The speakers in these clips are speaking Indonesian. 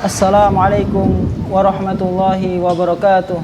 Assalamualaikum warahmatullahi wabarakatuh.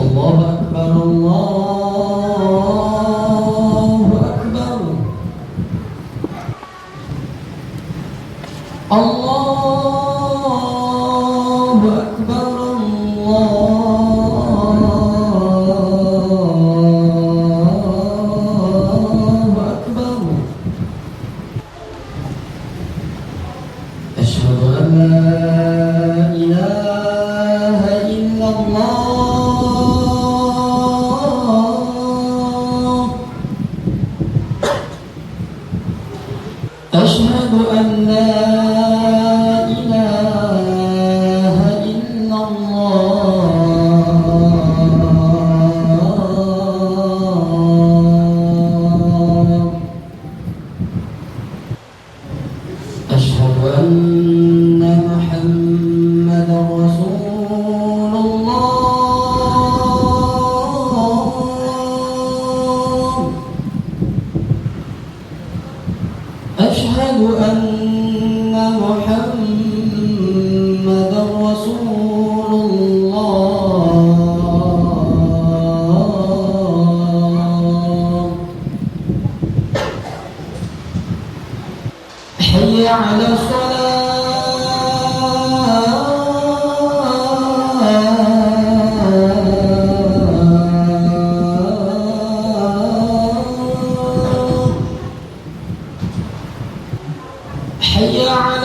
Allahu Akbar, Allahu Akbar. Allahu Akbar, Allahu Akbar. Asyhadu an la ilaha illallah. Asyhadu an la أشهد أن محمدا رسول الله. أشهد أن محمدا رسول الله. حي على حي على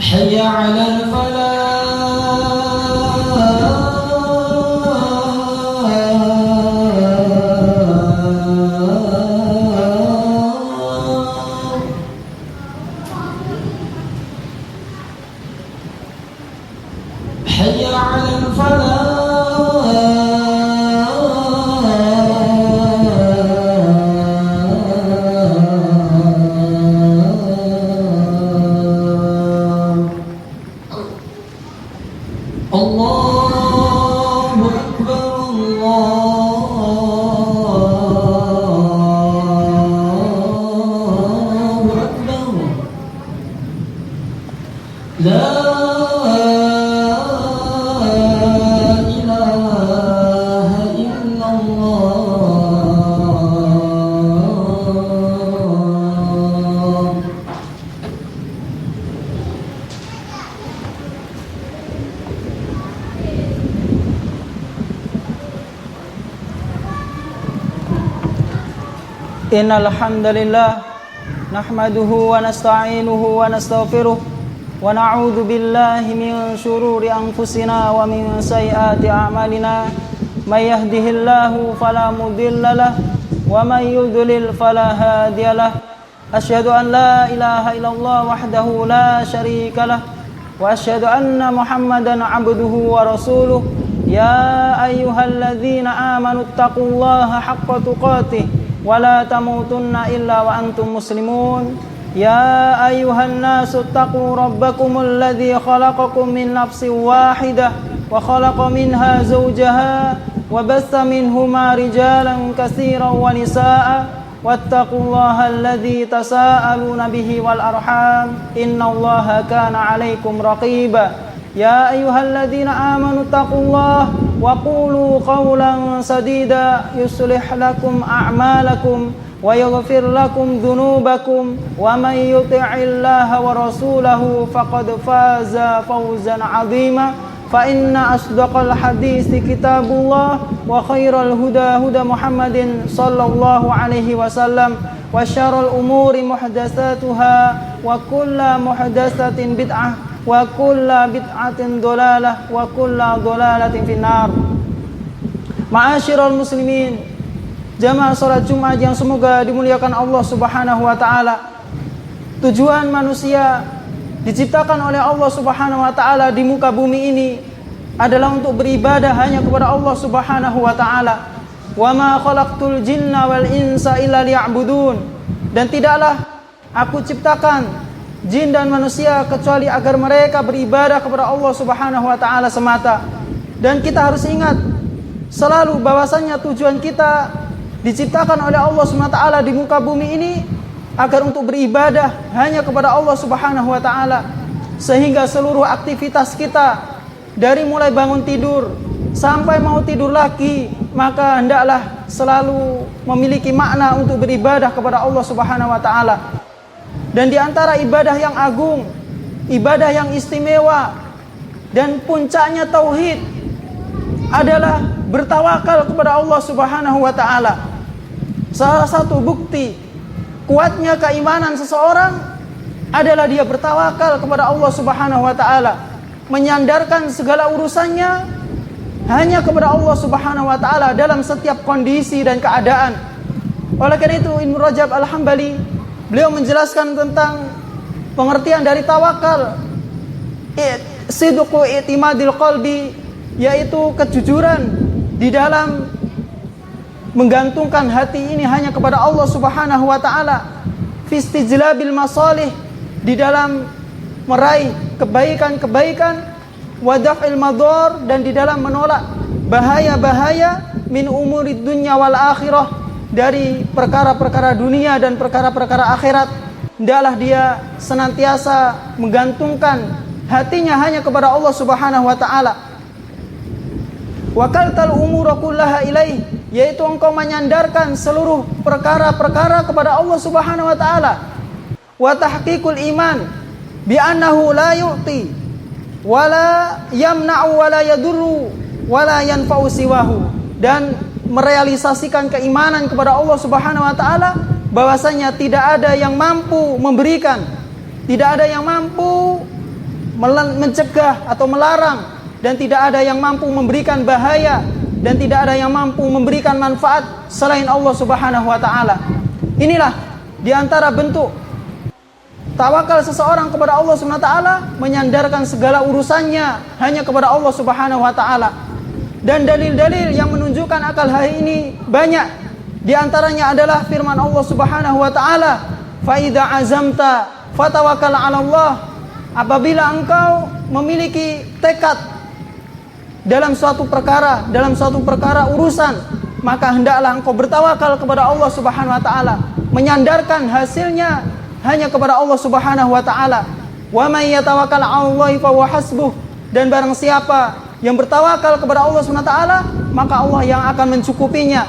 حي على حي على الله أكبر، الله أكبر. لا إله إلا الله. Innal hamdalillah nahmaduhu wa nasta'inuhu wa nastaghfiruh wa na'udzu billahi min shururi anfusina wa min sayyiati a'malina. May yahdihillahu fala mudilla lahu wa may yudlil fala hadiyalah. Asyhadu an la ilaha illallah wahdahu la syarika lah wa asyhadu anna Muhammadan 'abduhu wa rasuluh. Ya ayyuhalladzina amanu taqullaha haqqa tuqatih wa la tamutunna illa wa antum muslimun. Ya ayyuhan nasu taqu rabbakumul ladzi khalaqakum min nafsin wahidah wa khalaqa minha zawjaha wa bassa minhuma rijalan katsiran wa nisaa'a wattaqullaha alladzi tasaaluna bihi wal arham innallaha kana 'alaikum raqiba. Ya ayyuhalladzina amanu taqullaha wa qulu qawlan sadida yuslih lakum a'malakum wa yaghfir lakum dhunubakum wa may yuti'illaha wa rasulahu faqad faza fawzan 'azima. Fa inna asdaqal haditsi kitabullah wa khairal huda huda Muhammadin sallallahu alaihi wasallam wa syarrul umuri muhdatsatuha wa kullu muhdatsatin bid'ah wa kullu bid'atin dhalalah wa kullu dhalalatin finnar. Ma'asyiral muslimin, jamaah salat Jumat yang semoga dimuliakan Allah Subhanahu wa taala. Tujuan manusia diciptakan oleh Allah Subhanahu wa taala di muka bumi ini adalah untuk beribadah hanya kepada Allah Subhanahu wa taala. Wa ma khalaqtul jinna wal insa illa liya'budun. Dan tidaklah aku ciptakan jin dan manusia kecuali agar mereka beribadah kepada Allah Subhanahu wa taala semata. Dan kita harus ingat selalu bahwasanya tujuan kita diciptakan oleh Allah Subhanahu wa taala di muka bumi ini agar untuk beribadah hanya kepada Allah Subhanahu wa taala. Sehingga seluruh aktivitas kita dari mulai bangun tidur sampai mau tidur lagi, maka hendaklah selalu memiliki makna untuk beribadah kepada Allah Subhanahu wa taala. Dan di antara ibadah yang agung, ibadah yang istimewa dan puncaknya tauhid adalah bertawakal kepada Allah Subhanahu wa taala. Salah satu bukti kuatnya keimanan seseorang adalah dia bertawakal kepada Allah Subhanahu wa taala, menyandarkan segala urusannya hanya kepada Allah Subhanahu wa taala dalam setiap kondisi dan keadaan. Oleh karena itu Ibnu Rajab Al-Hambali beliau menjelaskan tentang pengertian dari tawakal, sidqu i'timadil qalbi, yaitu kejujuran di dalam menggantungkan hati ini hanya kepada Allah Subhanahu wa taala, fi istijlabil masalih, di dalam meraih kebaikan-kebaikan, wa daf'il madhar, dan di dalam menolak bahaya-bahaya, min umurid dunya wal akhirah, dari perkara-perkara dunia dan perkara-perkara akhirat. Hendaklah dia senantiasa menggantungkan hatinya hanya kepada Allah Subhanahu wa taala. Wa kaltal umura kullaha ilaih, yaitu engkau menyandarkan seluruh perkara-perkara kepada Allah Subhanahu wa taala. Wa tahqiqul iman bi annahu la yu'ti wala yamna'u wala yadurru wala yanfa'u siwahu, dan merealisasikan keimanan kepada Allah Subhanahu wa taala bahwasanya tidak ada yang mampu memberikan, tidak ada yang mampu mencegah atau melarang, dan tidak ada yang mampu memberikan bahaya, dan tidak ada yang mampu memberikan manfaat selain Allah Subhanahu wa taala. Inilah di antara bentuk tawakal seseorang kepada Allah Subhanahu wa taala, menyandarkan segala urusannya hanya kepada Allah Subhanahu wa taala. Dan dalil-dalil yang menunjukkan akal hal ini banyak. Di antaranya adalah firman Allah Subhanahu wa taala, "Fa idza azamta fatawakkal 'ala Allah." Apabila engkau memiliki tekad dalam suatu perkara urusan, maka hendaklah engkau bertawakal kepada Allah Subhanahu wa taala, menyandarkan hasilnya hanya kepada Allah Subhanahu wa taala. Wa may yatawakkal 'alallahi fa huwa hasbuh, dan barang siapa yang bertawakal kepada Allah Subhanahu wa taala, maka Allah yang akan mencukupinya.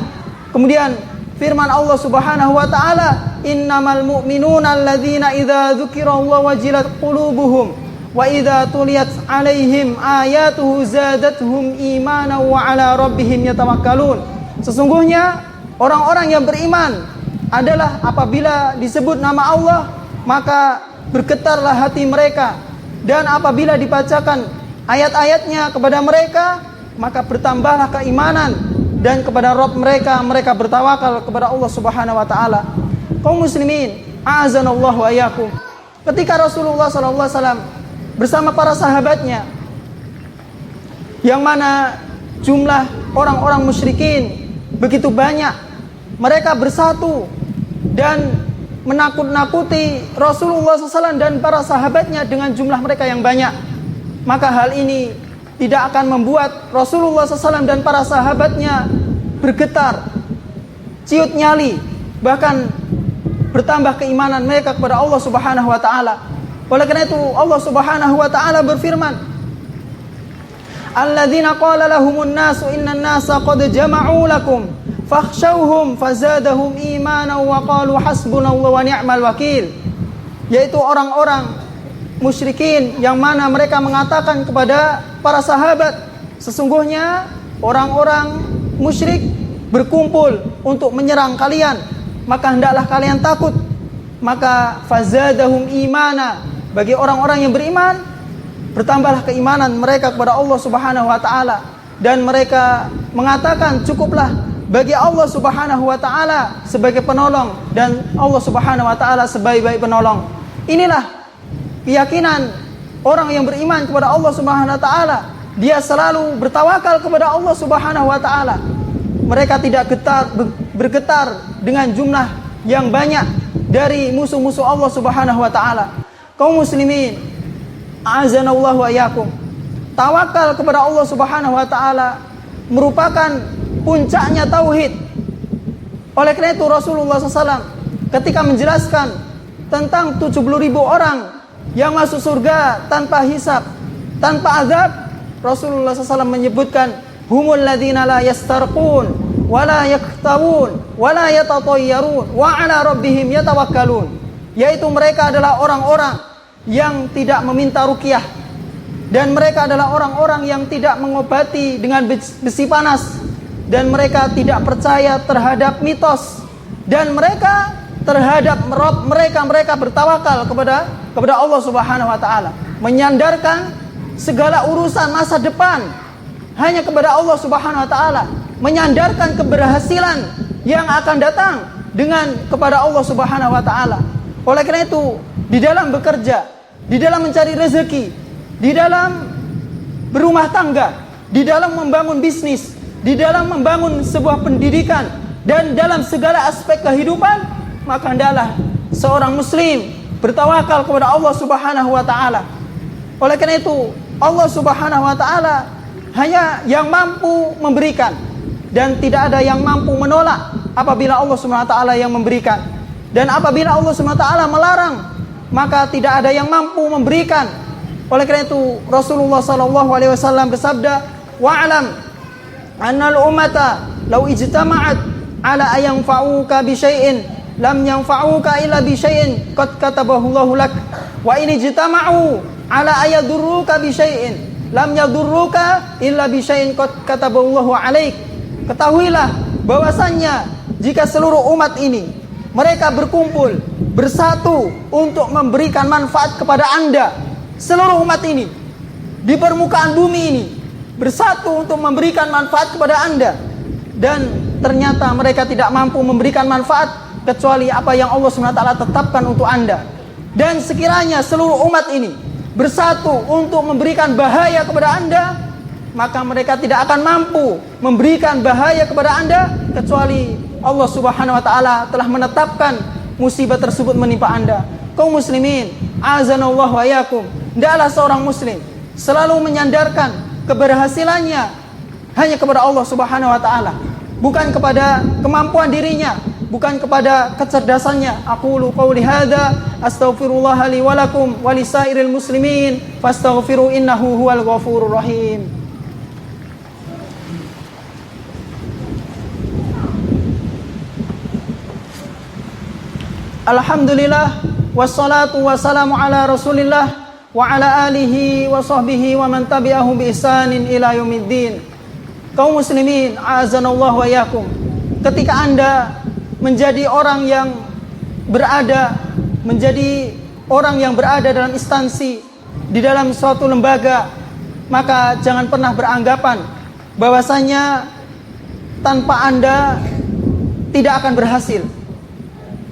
Kemudian firman Allah Subhanahu wa taala, "Innamal mu'minuna alladzina idza dzukirallahu wajilat qulubuhum wa idza tuliyat 'alaihim ayatuhu zadatuhum imanan wa 'ala rabbihim yatawakkalun." Sesungguhnya orang-orang yang beriman adalah apabila disebut nama Allah, maka bergetarlah hati mereka, dan apabila dibacakan ayat-ayatnya kepada mereka, maka bertambahlah keimanan, dan kepada Rabb mereka, mereka bertawakal kepada Allah Subhanahu wa taala. Kaum muslimin, a'azanallahu wa iyyakum. Ketika Rasulullah sallallahu alaihi wasallam bersama para sahabatnya, yang mana jumlah orang-orang musyrikin begitu banyak, mereka bersatu dan menakut-nakuti Rasulullah SAW dan para sahabatnya dengan jumlah mereka yang banyak, maka hal ini tidak akan membuat Rasulullah SAW dan para sahabatnya bergetar, ciut nyali, bahkan bertambah keimanan mereka kepada Allah Subhanahu wa taala. Oleh karena itu Allah Subhanahu wa taala berfirman, "Alladzina qala lahumun nasu innan nasa qad jama'u lakum fakhshawhum fazadahum imanan wa qalu hasbunallahu wa ni'mal wakil." Yaitu orang-orang musyrikin yang mana mereka mengatakan kepada para sahabat, sesungguhnya orang-orang musyrik berkumpul untuk menyerang kalian, maka hendaklah kalian takut. Maka fazadahum imana, bagi orang-orang yang beriman bertambahlah keimanan mereka kepada Allah Subhanahu wa taala, dan mereka mengatakan cukuplah bagi Allah Subhanahu wa taala sebagai penolong, dan Allah Subhanahu wa taala sebaik-baik penolong. Inilah keyakinan orang yang beriman kepada Allah Subhanahu wa taala, dia selalu bertawakal kepada Allah Subhanahu wa taala. Mereka tidak bergetar dengan jumlah yang banyak dari musuh-musuh Allah Subhanahu wa taala. Kaum muslimin, a'azanallahu wa iyyakum. Tawakal kepada Allah Subhanahu wa taala merupakan puncaknya tauhid. Oleh karena itu Rasulullah SAW ketika menjelaskan tentang 70.000 orang yang masuk surga tanpa hisab, tanpa azab, Rasulullah SAW menyebutkan humul ladzina la yastarqun wa la yaktawun wa la yatatayyarun wa ala rabbihim yatawakkalun, yaitu mereka adalah orang-orang yang tidak meminta ruqyah, dan mereka adalah orang-orang yang tidak mengobati dengan besi panas, dan mereka tidak percaya terhadap mitos, dan mereka terhadap Rabb mereka bertawakal kepada Allah Subhanahu wa taala, menyandarkan segala urusan masa depan hanya kepada Allah Subhanahu wa taala, menyandarkan keberhasilan yang akan datang dengan kepada Allah Subhanahu wa taala. Oleh karena itu, di dalam bekerja, di dalam mencari rezeki, di dalam berumah tangga, di dalam membangun bisnis, di dalam membangun sebuah pendidikan, dan dalam segala aspek kehidupan, maka hendaklah seorang muslim bertawakal kepada Allah Subhanahu wa taala. Oleh karena itu, Allah Subhanahu wa taala hanya yang mampu memberikan, dan tidak ada yang mampu menolak apabila Allah Subhanahu wa taala yang memberikan. Dan apabila Allah Subhanahu wa taala melarang, maka tidak ada yang mampu memberikan. Oleh karena itu Rasulullah sallallahu alaihi wasallam bersabda, "Wa'lam annal ummata law ijtama'at ala ayanfa'uka bi syai'in lam yanfa'uka illa bi syai'in qad katabahu Allahu lak, wa in ijtama'u ala ayadurruka bi syai'in lam yadurruka illa bi syai'in qad katabahu Allahu alaik." Ketahuilah bahwasannya jika seluruh umat ini mereka berkumpul bersatu untuk memberikan manfaat kepada Anda, seluruh umat ini di permukaan bumi ini bersatu untuk memberikan manfaat kepada Anda, dan ternyata mereka tidak mampu memberikan manfaat kecuali apa yang Allah SWT tetapkan untuk Anda, dan sekiranya seluruh umat ini bersatu untuk memberikan bahaya kepada Anda, maka mereka tidak akan mampu memberikan bahaya kepada Anda kecuali Allah Subhanahu wa taala telah menetapkan musibah tersebut menimpa Anda. Kaum muslimin, azanallahu wa iyyakum, hendaklah seorang muslim selalu menyandarkan keberhasilannya hanya kepada Allah Subhanahu wa taala, bukan kepada kemampuan dirinya, bukan kepada kecerdasannya. Aqulu qouli hadza astaghfirullah li wa lakum wa lisairil muslimin fastaghfiru innahu huwal ghafurur rahim. Alhamdulillah wassalatu wassalamu ala Rasulillah wa ala alihi wa sahbihi wa man tabi'ahu bi ihsanin ila yaumiddin. Kaum muslimin, a'azanallahu wa iyyakum. Ketika Anda menjadi orang yang berada dalam instansi, di dalam suatu lembaga, maka jangan pernah beranggapan bahwasanya tanpa Anda tidak akan berhasil.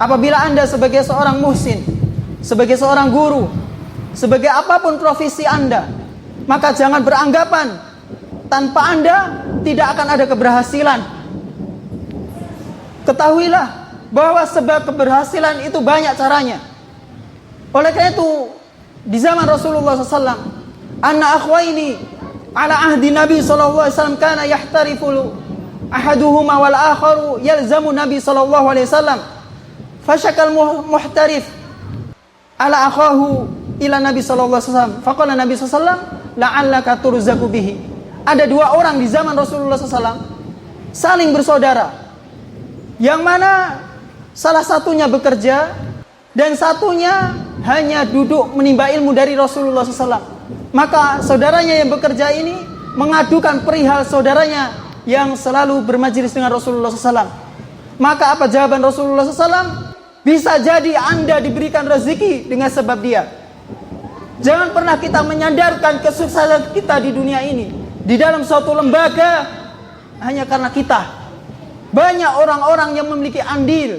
Apabila Anda sebagai seorang muhsin, sebagai seorang guru, sebagai apapun profesi Anda, maka jangan beranggapan tanpa Anda tidak akan ada keberhasilan. Ketahuilah bahwa sebab keberhasilan itu banyak caranya. Oleh karena itu, di zaman Rasulullah SAW, anna akhwaini ala ahdi Nabi SAW kana yahtarifu ahaduhuma wal akharu yalzamu Nabi SAW. Fashakal muhtarif ala akhahu ila Nabi sallallahu alaihi wasallam. Faqala Nabi sallallahu alaihi wasallam la'allaka turzaku bihi. Ada dua orang di zaman Rasulullah SAW saling bersaudara, yang mana salah satunya bekerja dan satunya hanya duduk menimba ilmu dari Rasulullah SAW. Maka saudaranya yang bekerja ini mengadukan perihal saudaranya yang selalu bermajelis dengan Rasulullah SAW. Maka apa jawaban Rasulullah SAW? Bisa jadi Anda diberikan rezeki dengan sebab dia. Jangan pernah kita menyandarkan kesuksesan kita di dunia ini, di dalam suatu lembaga, hanya karena kita. Banyak orang-orang yang memiliki andil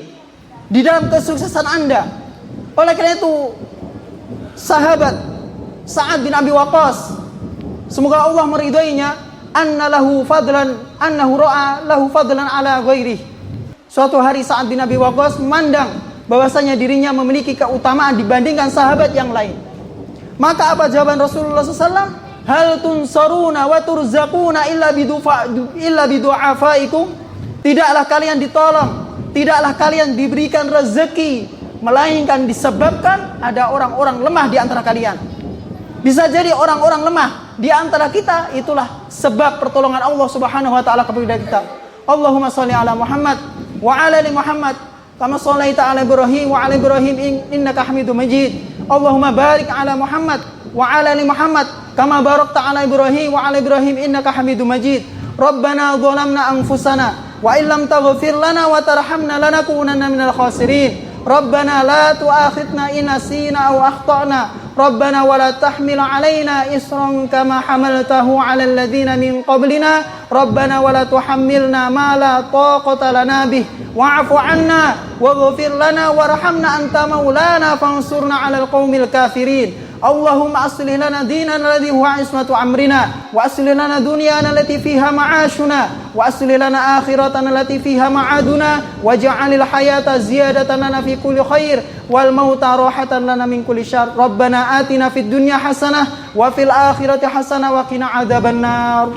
di dalam kesuksesan Anda. Oleh karena itu, sahabat Sa'ad bin Abi Waqqas, semoga Allah meridainya, annahu ra'a lahu fadlan ala ghairihi. Suatu hari Sa'ad bin Abi Waqqas memandang bahwasanya dirinya memiliki keutamaan dibandingkan sahabat yang lain. Maka apa jawaban Rasulullah SAW? Hal tunsaruna wa turzaquna illa bidu'afaikum. Tidaklah kalian ditolong, tidaklah kalian diberikan rezeki, melainkan disebabkan ada orang-orang lemah di antara kalian. Bisa jadi orang-orang lemah di antara kita itulah sebab pertolongan Allah Subhanahu wa taala kepada kita. Allahumma shalli ala Muhammad wa ala ali Muhammad kama shallaita ala Ibrahim wa ala Ibrahim innaka Hamidum Majid. Allahumma barik ala Muhammad wa ala ali Muhammad kama barakta ala Ibrahim wa ala Ibrahim innaka Hamidum Majid. Rabbana zalamna anfusana wa illam taghfir lana wa tarhamna lanakunanna minal khasirin. Rabbana la tu'akhidna in nasina aw akhtana. Rabbana wa la tahmil 'alaina isran kama hamaltahu 'alal ladzina min qablina. Rabbana wa la tuhammilna ma la taqata lana bih. Wa'fu 'anna waghfir lana warhamna anta maulana fansurna 'alal qaumil kafirin. Allahumma aslih lana dinana alladhi huwa ismatu amrina wa aslih lana dunyana allati fiha ma'ashuna wa aslih lana akhiratana allati fiha ma'aduna waj'alil hayata ziyadatan lana fi kulli khair wal mauta rahatan lana min kulli syarr. Rabbana atina fid dunya hasanah wa fil akhirati hasanah wa qina adzabannar.